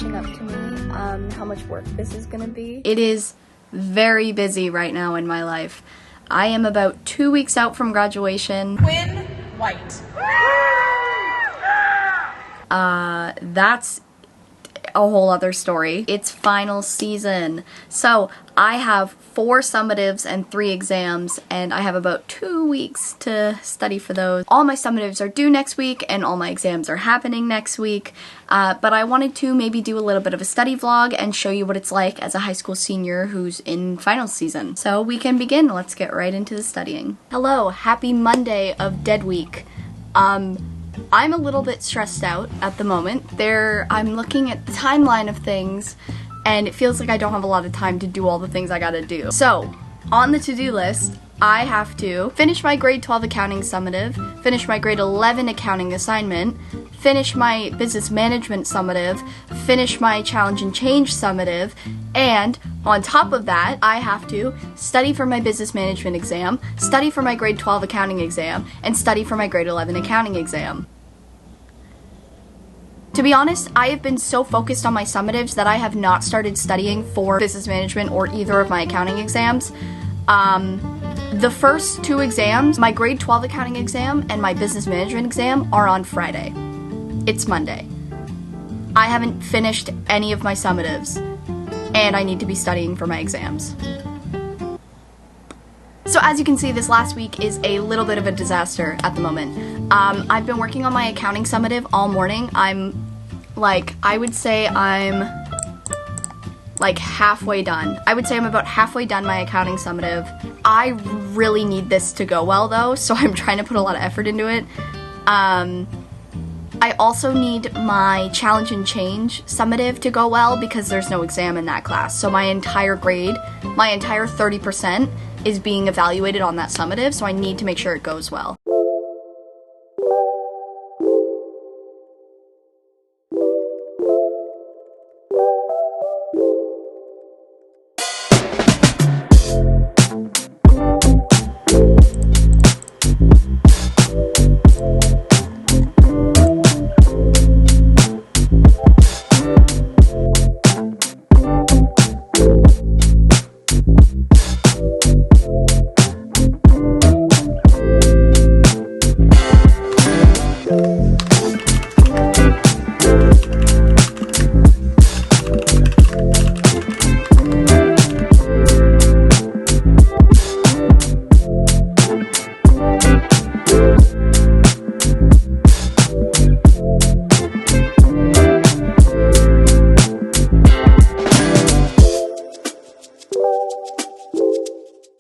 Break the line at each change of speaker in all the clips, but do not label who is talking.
catching up to me how much work this is gonna be.
It is very busy right now in my life. I am about 2 weeks out from graduation.
Quinn White.
That's a whole other story. It's final season. So I have 4 summatives and 3 exams, and I have about 2 weeks to study for those. All my summatives are due next week, and all my exams are happening next week. But I wanted to maybe do a little bit of a study vlog and show you what it's like as a high school senior who's in final season. So we can begin. Let's get right into the studying. Hello, happy Monday of Dead Week. I'm a little bit stressed out at the moment. I'm looking at the timeline of things, and it feels like I don't have a lot of time to do all the things I gotta do. So, on the to-do list, I have to finish my grade 12 accounting summative, finish my grade 11 accounting assignment, finish my business management summative, finish my challenge and change summative, and on top of that, I have to study for my business management exam, study for my grade 12 accounting exam, and study for my grade 11 accounting exam. To be honest, I have been so focused on my summatives that I have not started studying for business management or either of my accounting exams. The first 2 exams, my grade 12 accounting exam and my business management exam, are on Friday. It's Monday. I haven't finished any of my summatives, and I need to be studying for my exams. So as you can see, this last week is a little bit of a disaster at the moment. I've been working on my accounting summative all morning. I would say I'm halfway done. I would say I'm about halfway done my accounting summative. I really need this to go well though, so I'm trying to put a lot of effort into it. I also need my challenge and change summative to go well because there's no exam in that class. So my entire grade, my entire 30% is being evaluated on that summative, so I need to make sure it goes well.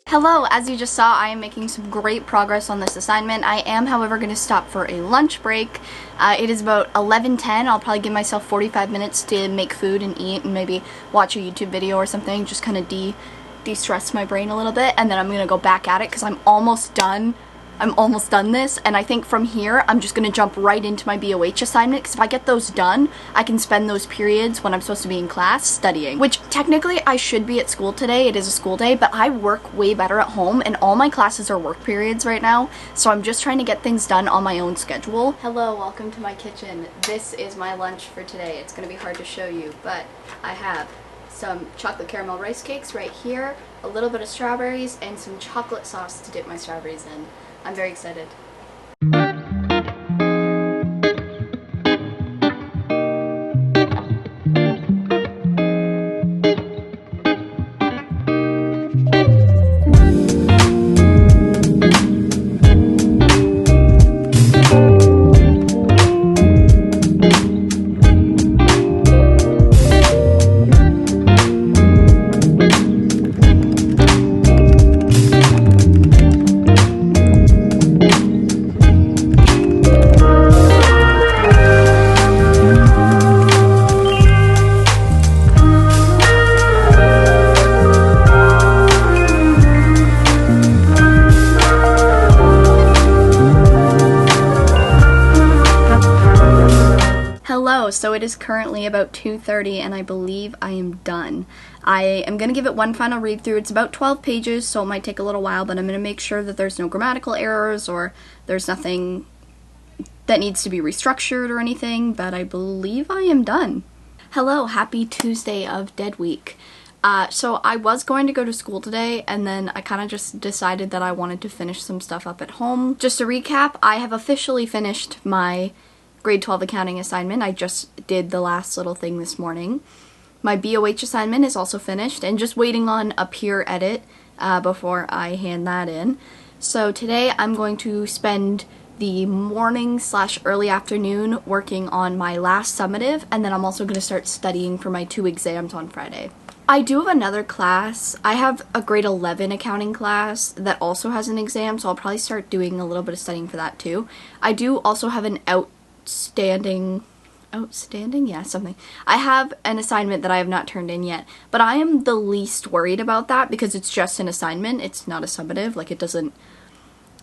Hello, as you just saw, I am making some great progress on this assignment. I am, however, going to stop for a lunch break. It is about 11:10. I'll probably give myself 45 minutes to make food and eat and maybe watch a YouTube video or something, just kind of de-stress my brain a little bit, and then I'm going to go back at it because I'm almost done. I'm almost done this, and I think from here I'm just going to jump right into my BOH assignment, because if I get those done, I can spend those periods when I'm supposed to be in class studying. Which, technically, I should be at school today. It is a school day, but I work way better at home, and all my classes are work periods right now, so I'm just trying to get things done on my own schedule. Hello, welcome to my kitchen. This is my lunch for today. It's going to be hard to show you, but I have some chocolate caramel rice cakes right here, a little bit of strawberries, and some chocolate sauce to dip my strawberries in. I'm very excited. So it is currently about 2:30 and I believe I am done. I am going to give it one final read through. It's about 12 pages, so it might take a little while, but I'm going to make sure that there's no grammatical errors or there's nothing that needs to be restructured or anything, but I believe I am done. Hello, happy Tuesday of Dead Week. So I was going to go to school today, and then I kind of just decided that I wanted to finish some stuff up at home. Just to recap, I have officially finished my grade 12 accounting assignment. I just did the last little thing this morning. My BOH assignment is also finished, and just waiting on a peer edit before I hand that in. So today I'm going to spend the morning/early afternoon working on my last summative, and then I'm also going to start studying for my 2 exams on Friday. I do have another class. I have a grade 11 accounting class that also has an exam, so I'll probably start doing a little bit of studying for that too. I do also have an outstanding, yeah, something. I have an assignment that I have not turned in yet, but I am the least worried about that because it's just an assignment. It's not a summative. Like, it doesn't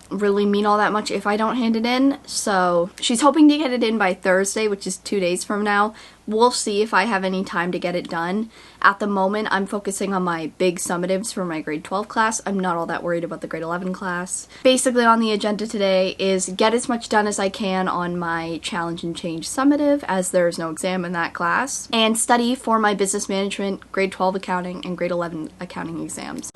really mean all that much if I don't hand it in. So she's hoping to get it in by Thursday, which is 2 days from now. We'll see if I have any time to get it done. At the moment, I'm focusing on my big summatives for my grade 12 class. I'm not all that worried about the grade 11 class. Basically, on the agenda today is get as much done as I can on my challenge and change summative, as there is no exam in that class, and study for my business management, grade 12 accounting, and grade 11 accounting exams.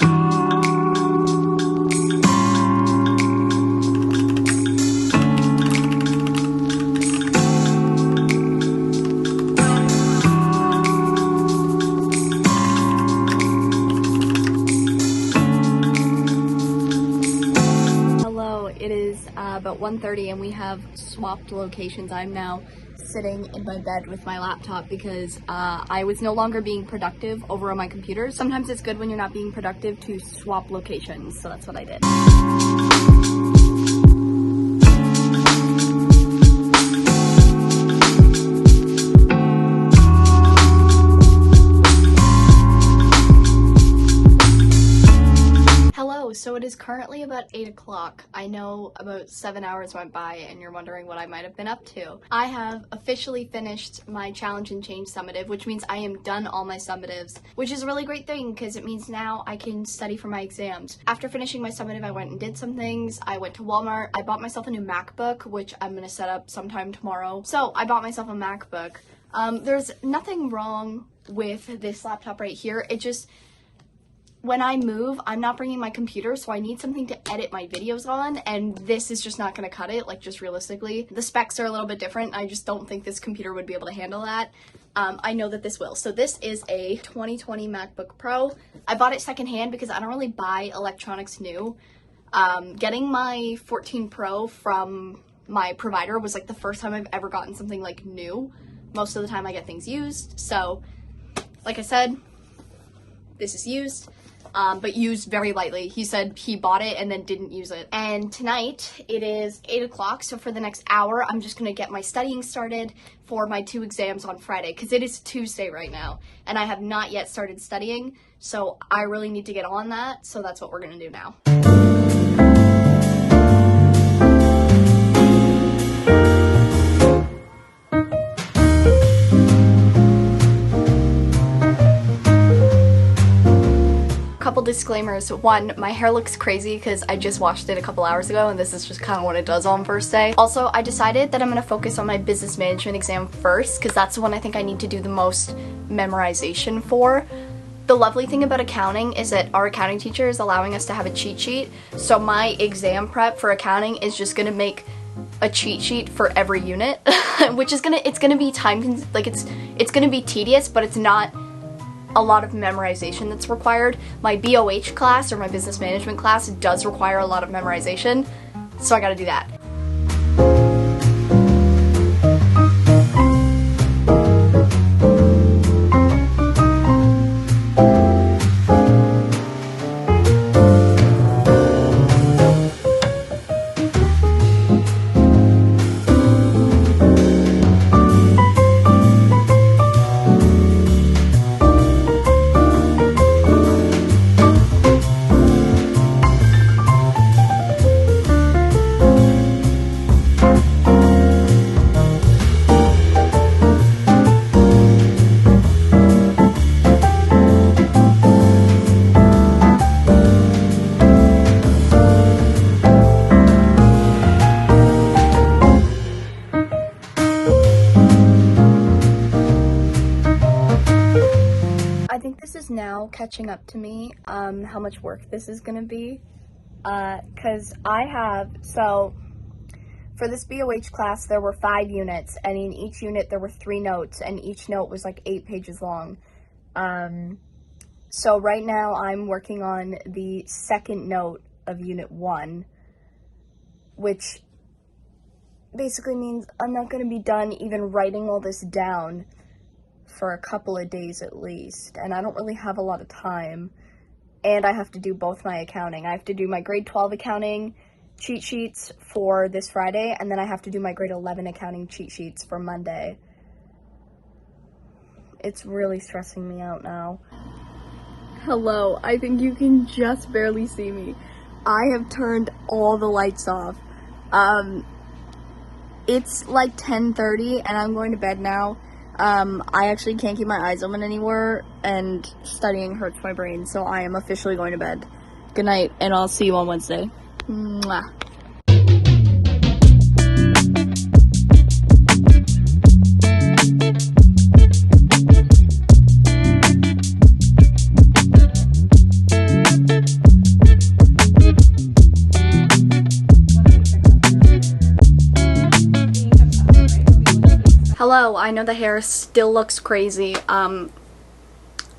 It is about 1:30 and we have swapped locations. I'm now sitting in my bed with my laptop because I was no longer being productive over on my computer. Sometimes it's good when you're not being productive to swap locations, so that's what I did. So it is currently about 8 o'clock. I know about 7 hours went by and you're wondering what I might have been up to. I have officially finished my challenge and change summative, which means I am done all my summatives, which is a really great thing because it means now I can study for my exams. After finishing my summative, I went and did some things. I went to Walmart. I bought myself a new MacBook, which I'm going to set up sometime tomorrow. So I bought myself a MacBook. There's nothing wrong with this laptop right here. It just, when I move, I'm not bringing my computer, so I need something to edit my videos on, and this is just not going to cut it, like, just realistically. The specs are a little bit different. I just don't think this computer would be able to handle that. I know that this will. So this is a 2020 MacBook Pro. I bought it secondhand because I don't really buy electronics new. Getting my 14 Pro from my provider was, like, the first time I've ever gotten something, like, new. Most of the time I get things used. So, like I said, this is used. But used very lightly. He said he bought it and then didn't use it. And tonight it is 8 o'clock, so for the next hour I'm just gonna get my studying started for my 2 exams on Friday, because it is Tuesday right now and I have not yet started studying, so I really need to get on that, so that's what we're gonna do now. Couple disclaimers. One, my hair looks crazy because I just washed it a couple hours ago and this is just kind of what it does on first day. Also, I decided that I'm going to focus on my business management exam first because that's the one I think I need to do the most memorization for. The lovely thing about accounting is that our accounting teacher is allowing us to have a cheat sheet, so my exam prep for accounting is just going to make a cheat sheet for every unit, which is it's gonna be it's gonna be tedious, but it's not a lot of memorization that's required. My BOH class, or my business management class, does require a lot of memorization, so I gotta do that.
catching up to me, how much work this is gonna be. Cause I have, so for this BOH class, there were 5 units, and in each unit there were 3 notes, and each note was like 8 pages long. So right now I'm working on the second note of unit 1, which basically means I'm not going to be done even writing all this down for a couple of days at least, and I don't really have a lot of time. And I have to do both my accounting. I have to do my grade 12 accounting cheat sheets for this Friday, and then I have to do my grade 11 accounting cheat sheets for Monday. It's really stressing me out now. Hello, I think you can just barely see me. I have turned all the lights off. It's like 10:30 and I'm going to bed now. I actually can't keep my eyes open anymore, and studying hurts my brain, so I am officially going to bed. Good night, and I'll see you on Wednesday. Mwah.
Hello, I know the hair still looks crazy.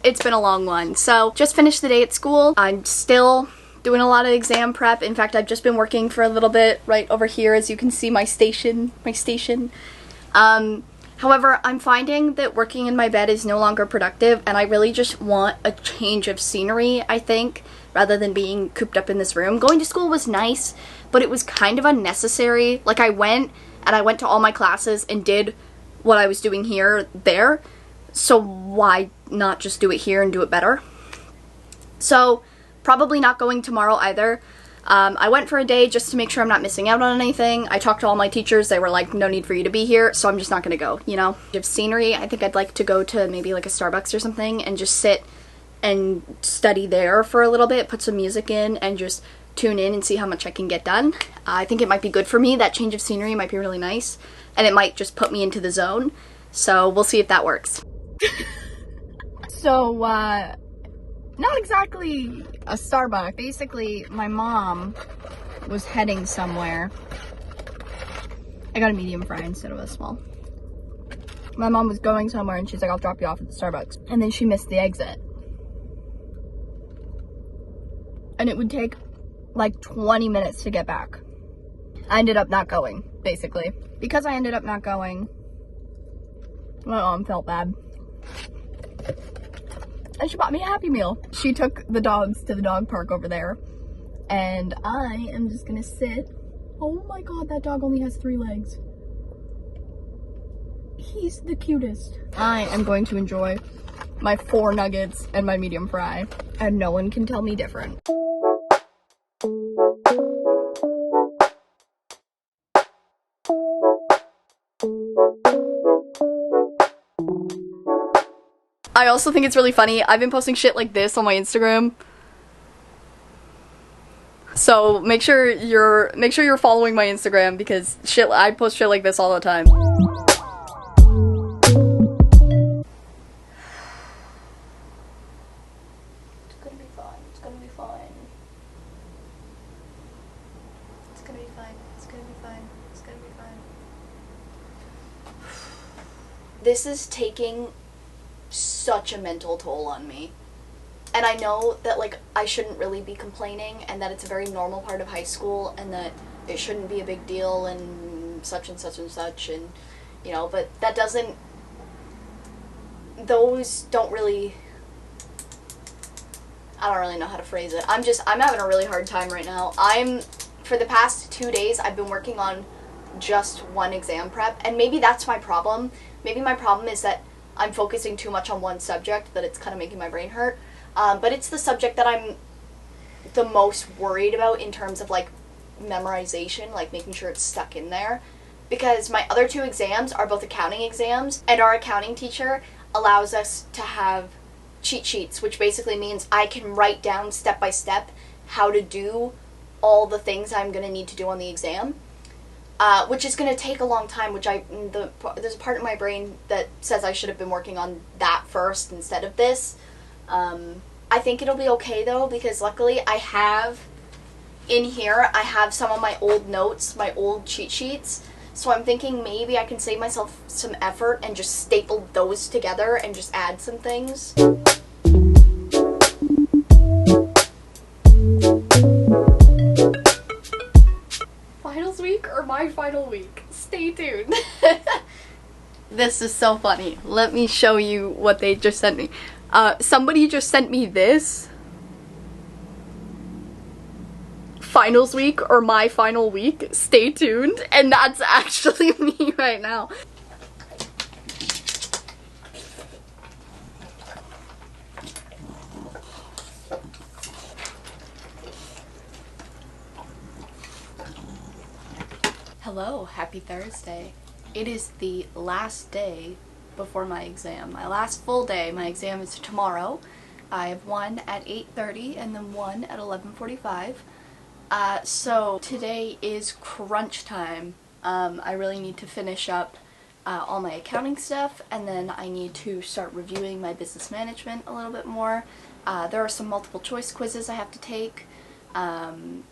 It's been a long one. So, just finished the day at school. I'm still doing a lot of exam prep. In fact, I've just been working for a little bit right over here, as you can see my station. However, I'm finding that working in my bed is no longer productive, and I really just want a change of scenery, I think, rather than being cooped up in this room. Going to school was nice, but it was kind of unnecessary. Like, I went to all my classes and did what I was doing there, so why not just do it here and do it better? So, probably not going tomorrow either. I went for a day just to make sure I'm not missing out on anything. I talked to all my teachers. They were like, no need for you to be here, so I'm just not gonna go, you know? Of scenery, I think I'd like to go to maybe like a Starbucks or something and just sit and study there for a little bit, put some music in, and just tune in and see how much I can get done. I think it might be good for me. That change of scenery might be really nice, and it might just put me into the zone. So we'll see if that works.
So, not exactly a Starbucks. Basically, my mom was heading somewhere. I got a medium fry instead of a small. My mom was going somewhere and she's like, I'll drop you off at the Starbucks. And then she missed the exit. And it would take like 20 minutes to get back. I ended up not going, basically. Because I ended up not going, my mom felt bad. And she bought me a Happy Meal. She took the dogs to the dog park over there. And I am just gonna sit. Oh my god, that dog only has 3 legs. He's the cutest. I am going to enjoy my 4 nuggets and my medium fry. And no one can tell me different.
I also think it's really funny. I've been posting shit like this on my Instagram. So make sure you're following my Instagram, because I post shit like this all the time. It's gonna be fine. It's gonna be fine. It's gonna be fine. It's gonna be fine. It's gonna be fine. This is taking such a mental toll on me. And I know that, like, I shouldn't really be complaining, and that it's a very normal part of high school, and that it shouldn't be a big deal, and such and such and such, and, you know, but that doesn't, those don't really, I don't really know how to phrase it. I'm having a really hard time right now. For the past 2 days, I've been working on just one exam prep, and maybe that's my problem. Maybe my problem is that I'm focusing too much on one subject, that it's kind of making my brain hurt. But it's the subject that I'm the most worried about in terms of, like, memorization, like making sure it's stuck in there. Because my other 2 exams are both accounting exams, and our accounting teacher allows us to have cheat sheets, which basically means I can write down step by step how to do all the things I'm going to need to do on the exam. Which is going to take a long time, there's a part of my brain that says I should have been working on that first instead of this. I I think it'll be okay though, because luckily I have some of my old notes, my old cheat sheets. So I'm thinking maybe I can save myself some effort and just staple those together and just add some things. Finals week or my final week? Stay tuned. This is so funny. Let me show you what they just sent me. Somebody just sent me this. Finals week or my final week? Stay tuned. And that's actually me right now. Hello, happy Thursday. It is the last day before my exam. My last full day. My exam is tomorrow. I have one at 8:30 and then one at 11:45. So today is crunch time. I really need to finish up all my accounting stuff, and then I need to start reviewing my business management a little bit more. There are some multiple choice quizzes I have to take,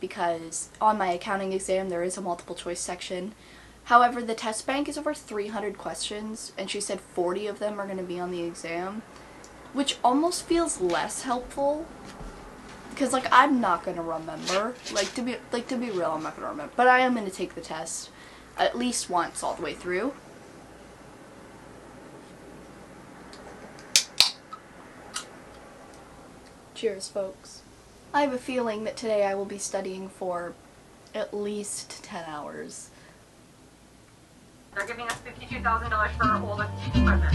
because on my accounting exam there is a multiple choice section. However, the test bank is over 300 questions, and she said 40 of them are going to be on the exam, which almost feels less helpful. Because, like, I'm not gonna remember. To be real, I'm not gonna remember. But I am gonna take the test at least once all the way through. Cheers, folks. I have a feeling that today I will be studying for at least 10 hours.
They're giving us $52,000 for our old equipment.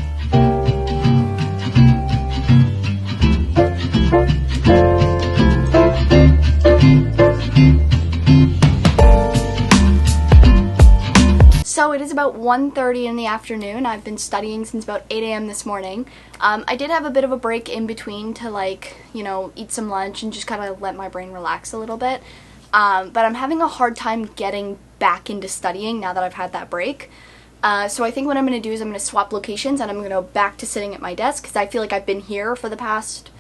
So it is about 1:30 in the afternoon. I've been studying since about 8 a.m. this morning. I did have a bit of a break in between to, like, you know, eat some lunch and just kind of let my brain relax a little bit. But I'm having a hard time getting back into studying now that I've had that break. So I think what I'm going to do is I'm going to swap locations and I'm going to go back to sitting at my desk, because I feel like I've been here for the past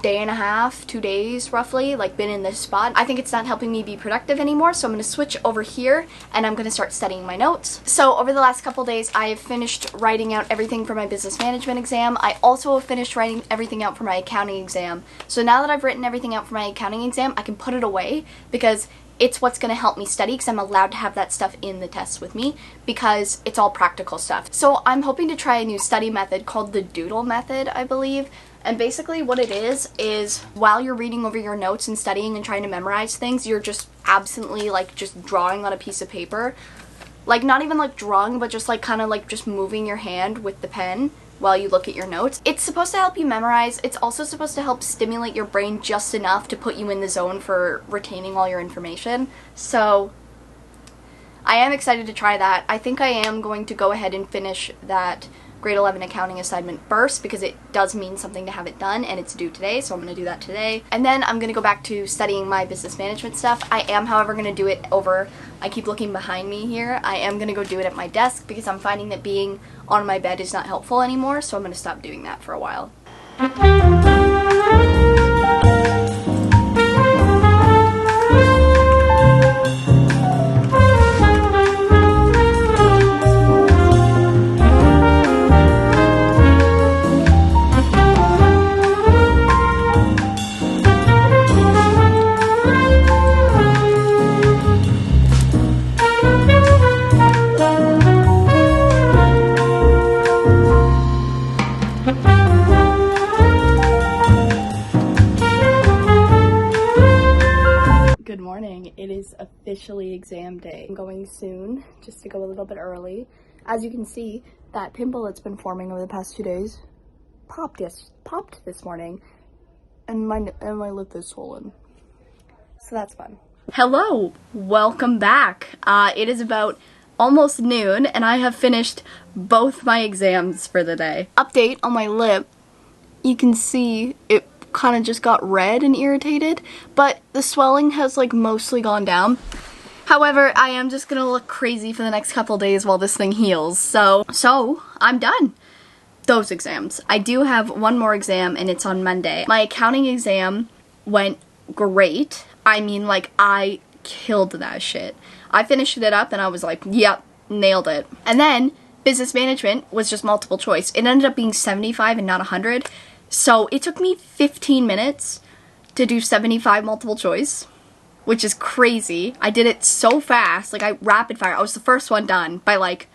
day and a half, 2 days roughly, like been in this spot. I think it's not helping me be productive anymore, so I'm going to switch over here and I'm going to start studying my notes. So over the last couple days I have finished writing out everything for my business management exam. I also have finished writing everything out for my accounting exam. So now that I've written everything out for my accounting exam, I can put it away, because it's what's going to help me study, because I'm allowed to have that stuff in the tests with me, because it's all practical stuff. So I'm hoping to try a new study method called the doodle method, I believe. And basically what it is while you're reading over your notes and studying and trying to memorize things, you're just absently, like, just drawing on a piece of paper. Like, not even like drawing, but just like kind of like just moving your hand with the pen while you look at your notes. It's supposed to help you memorize. It's also supposed to help stimulate your brain just enough to put you in the zone for retaining all your information. So I am excited to try that. I think I am going to go ahead and finish that grade 11 accounting assignment first, because it does mean something to have it done and it's due today, so I'm going to do that today. And then I'm going to go back to studying my business management stuff. I am, however, going to do it over, I keep looking behind me here, I am going to go do it at my desk, because I'm finding that being on my bed is not helpful anymore, so I'm going to stop doing that for a while. Good morning. It is officially exam day. I'm going soon, just to go a little bit early. As you can see, that pimple that's been forming over the past 2 days popped this morning, and my lip is swollen. So that's fun. Hello, welcome back. It is about almost noon, and I have finished both my exams for the day. Update on my lip. You can see it kind of just got red and irritated, but the swelling has like mostly gone down. However, I am just gonna look crazy for the next couple days while this thing heals. So I'm done. those exams. I do have one more exam, and it's on Monday. My accounting exam went great. I mean, like, I killed that shit. I finished it up, and I was like, yep, nailed it. And then business management was just multiple choice. It ended up being 75 and not 100. So it took me 15 minutes to do 75 multiple choice, which is crazy. I did it so fast, like, I rapid fire. I was the first one done by like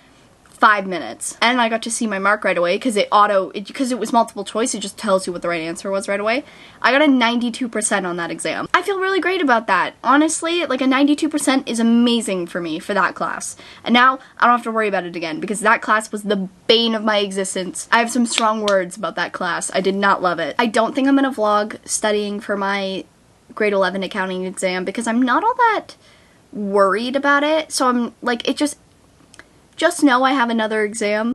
5 minutes. And I got to see my mark right away because because it was multiple choice, it just tells you what the right answer was right away. I got a 92% on that exam. I feel really great about that. Honestly, like, a 92% is amazing for me for that class. And now I don't have to worry about it again because that class was the bane of my existence. I have some strong words about that class. I did not love it. I don't think I'm gonna vlog studying for my grade 11 accounting exam because I'm not all that worried about it. So I'm like, just know I have another exam.